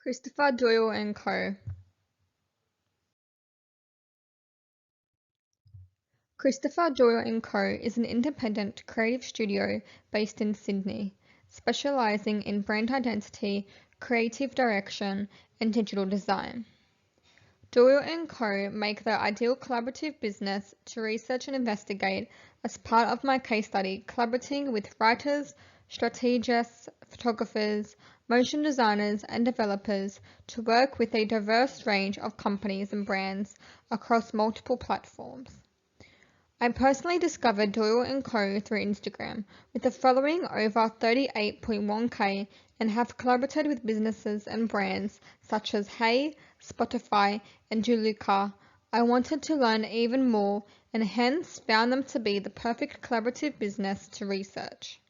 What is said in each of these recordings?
Christopher Doyle Co. Christopher Doyle Co. is an independent creative studio based in Sydney, specializing in brand identity, creative direction, and digital design. Doyle Co. make the ideal collaborative business to research and investigate as part of my case study, collaborating with writers, strategists, photographers, motion designers, and developers to work with a diverse range of companies and brands across multiple platforms. I personally discovered Doyle Co. through Instagram, with a following over 38.1k, and have collaborated with businesses and brands such as Hey, Spotify, and Doyle Co. I wanted to learn even more and hence found them to be the perfect collaborative business to research.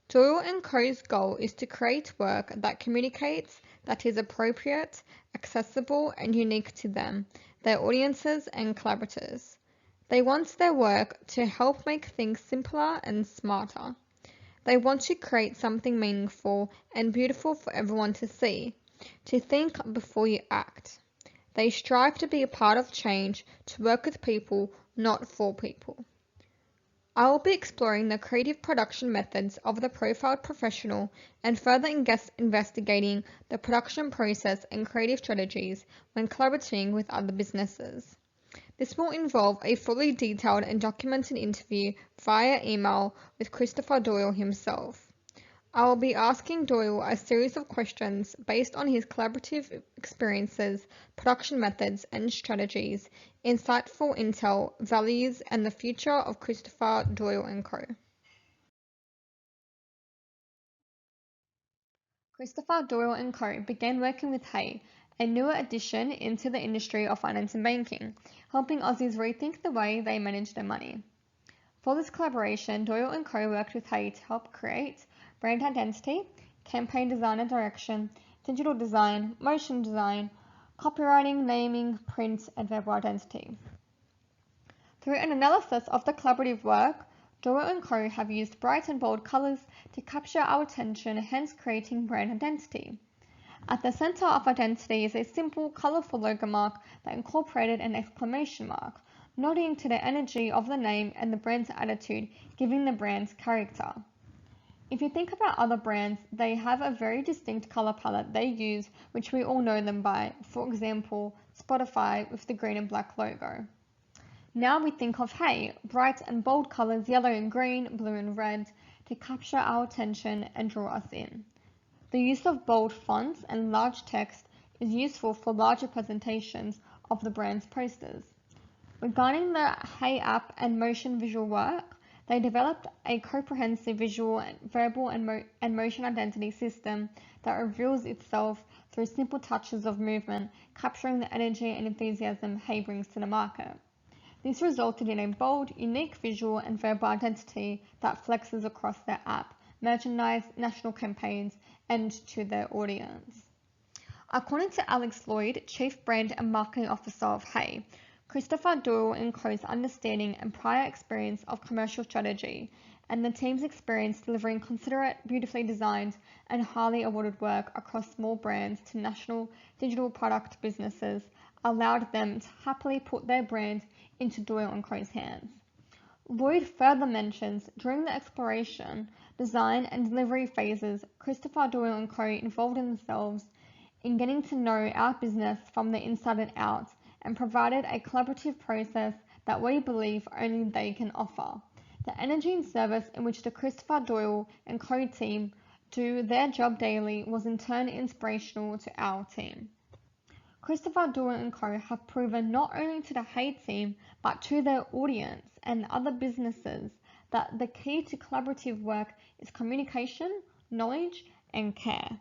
Doyle Co.'s goal is to create work that communicates, that is appropriate, accessible, and unique to them, their audiences, and collaborators. They want their work to help make things simpler and smarter. They want to create something meaningful and beautiful for everyone to see, to think before you act. They strive to be a part of change, to work with people, not for people. I will be exploring the creative production methods of the profiled professional and further investigating the production process and creative strategies when collaborating with other businesses. This will involve a fully detailed and documented interview via email with Christopher Doyle himself. I will be asking Doyle a series of questions based on his collaborative experiences, production methods and strategies, insightful intel, values, and the future of Christopher Doyle Co. Christopher Doyle Co. began working with Hey, a newer addition into the industry of finance and banking, helping Aussies rethink the way they manage their money. For this collaboration, Doyle Co. worked with Hey to help create brand identity, campaign design and direction, digital design, motion design, copywriting, naming, print, and verbal identity. Through an analysis of the collaborative work, Doyle Co. have used bright and bold colors to capture our attention, hence creating brand identity. At the center of identity is a simple, colorful logo mark that incorporated an exclamation mark, nodding to the energy of the name and the brand's attitude, giving the brand's character. If you think about other brands, they have a very distinct color palette they use, which we all know them by, for example, Spotify with the green and black logo. Now we think of Hey, bright and bold colors, yellow and green, blue and red, to capture our attention and draw us in. The use of bold fonts and large text is useful for larger presentations of the brand's posters. Regarding the Hey app and motion visual work, they developed a comprehensive visual, verbal, and motion identity system that reveals itself through simple touches of movement, capturing the energy and enthusiasm Hey brings to the market. This resulted in a bold, unique visual and verbal identity that flexes across their app, merchandise, national campaigns, and to their audience. According to Alex Lloyd, Chief Brand and Marketing Officer of Hey, Christopher Doyle Co.'s understanding and prior experience of commercial strategy and the team's experience delivering considerate, beautifully designed, and highly awarded work across small brands to national digital product businesses allowed them to happily put their brand into Doyle Co.'s hands. Lloyd further mentions during the exploration, design, and delivery phases, Christopher Doyle Co. involved themselves in getting to know our business from the inside and out and provided a collaborative process that we believe only they can offer. The energy and service in which the Christopher Doyle Co. team do their job daily was in turn inspirational to our team. Christopher Doyle Co. have proven not only to the Hey team but to their audience and other businesses that the key to collaborative work is communication, knowledge, and care.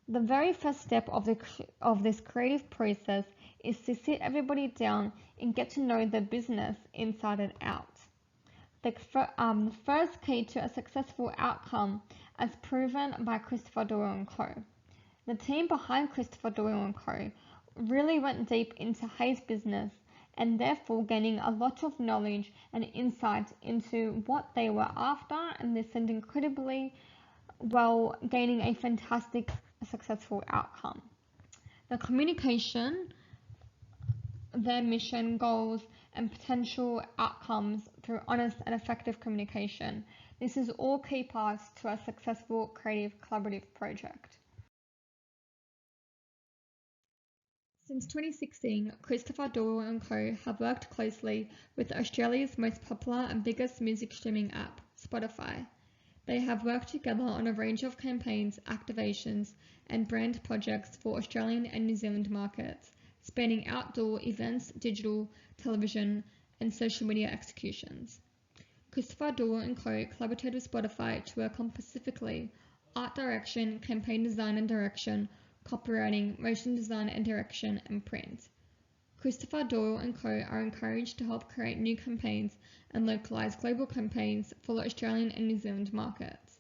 The very first step of this creative process is to sit everybody down and get to know the business inside and out. The first key to a successful outcome as proven by Christopher Doyle Co. The team behind Christopher Doyle Co. really went deep into Hey's business and therefore gaining a lot of knowledge and insight into what they were after, and listened incredibly well, gaining a fantastic a successful outcome. The communication, their mission, goals, and potential outcomes through honest and effective communication. This is all key parts to a successful creative collaborative project. Since 2016, Christopher Doyle Co have worked closely with Australia's most popular and biggest music streaming app, Spotify. They have worked together on a range of campaigns, activations, and brand projects for Australian and New Zealand markets, spanning outdoor events, digital, television, and social media executions. Christopher Doyle Co collaborated with Spotify to work on specifically art direction, campaign design and direction, copywriting, motion design and direction, and print. Christopher Doyle Co are encouraged to help create new campaigns and localize global campaigns for the Australian and New Zealand markets.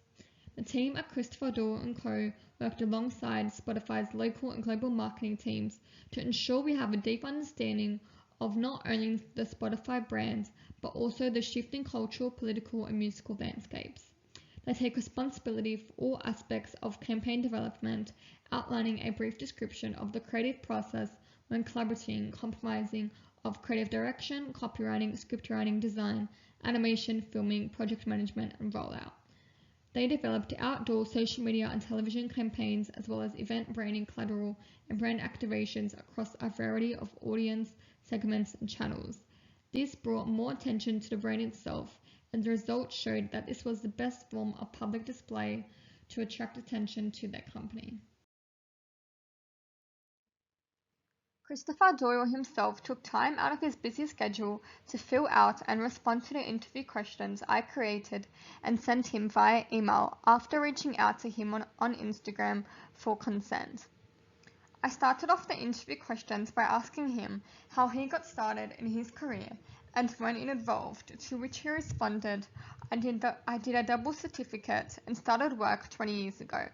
The team at Christopher Doyle Co worked alongside Spotify's local and global marketing teams to ensure we have a deep understanding of not only the Spotify brand, but also the shifting cultural, political, and musical landscapes. They take responsibility for all aspects of campaign development, outlining a brief description of the creative process when collaborating, comprising of creative direction, copywriting, script writing, design, animation, filming, project management, and rollout. They developed outdoor social media and television campaigns as well as event branding collateral and brand activations across a variety of audience segments and channels. This brought more attention to the brand itself, and the results showed that this was the best form of public display to attract attention to their company. Christopher Doyle himself took time out of his busy schedule to fill out and respond to the interview questions I created and sent him via email after reaching out to him on Instagram for consent. I started off the interview questions by asking him how he got started in his career and when it evolved, to which he responded, I did a double certificate and started work 20 years ago.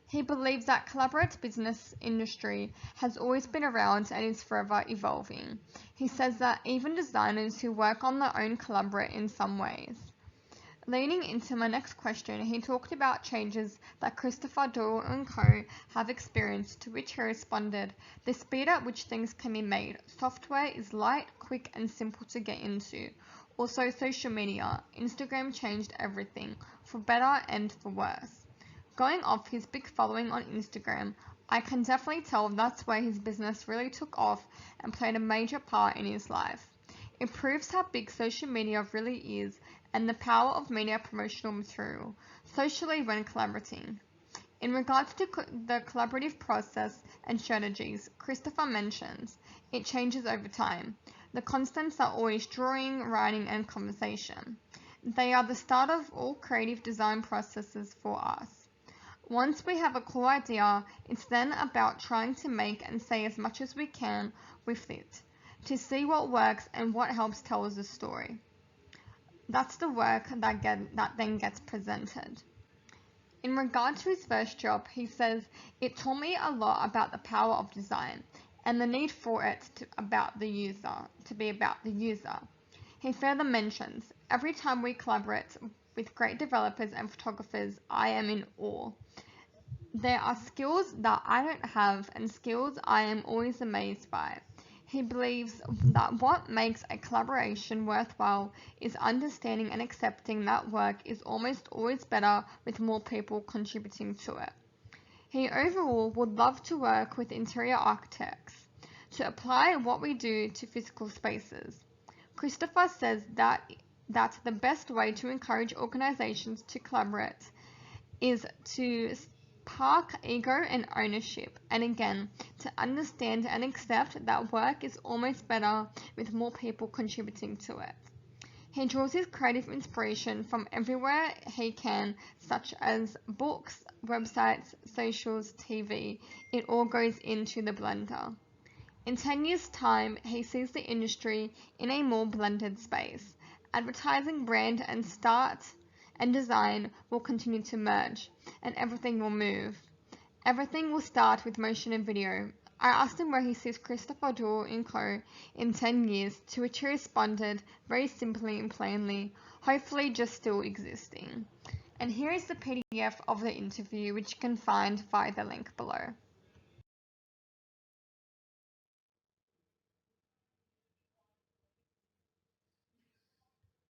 He believes that collaborative business industry has always been around and is forever evolving. He says that even designers who work on their own collaborate in some ways. Leading into my next question, he talked about changes that Christopher Doyle Co have experienced, to which he responded, the speed at which things can be made. Software is light, quick, and simple to get into. Also, social media. Instagram changed everything, for better and for worse. Going off his big following on Instagram, I can definitely tell that's where his business really took off and played a major part in his life. It proves how big social media really is and the power of media promotional material, socially when collaborating. In regards to the collaborative process and strategies, Christopher mentions, it changes over time. The constants are always drawing, writing, and conversation. They are the start of all creative design processes for us. Once we have a cool idea, it's then about trying to make and say as much as we can with it, to see what works and what helps tell us a story. That's the work that then gets presented. In regard to his first job, he says, it taught me a lot about the power of design and the need for it to be about the user. He further mentions, every time we collaborate with great developers and photographers, I am in awe. There are skills that I don't have and skills I am always amazed by. He believes that what makes a collaboration worthwhile is understanding and accepting that work is almost always better with more people contributing to it. He overall would love to work with interior architects to apply what we do to physical spaces. Christopher says that the best way to encourage organizations to collaborate is to park ego and ownership, and again, to understand and accept that work is almost better with more people contributing to it. He draws his creative inspiration from everywhere he can, such as books, websites, socials, TV. It all goes into the blender. In 10 years' time, he sees the industry in a more blended space. Advertising, brand, and design will continue to merge, and everything will move. Everything will start with motion and video. I asked him where he sees Christopher Doyle Co in 10 years, to which he responded very simply and plainly, hopefully just still existing. And here is the PDF of the interview, which you can find via the link below.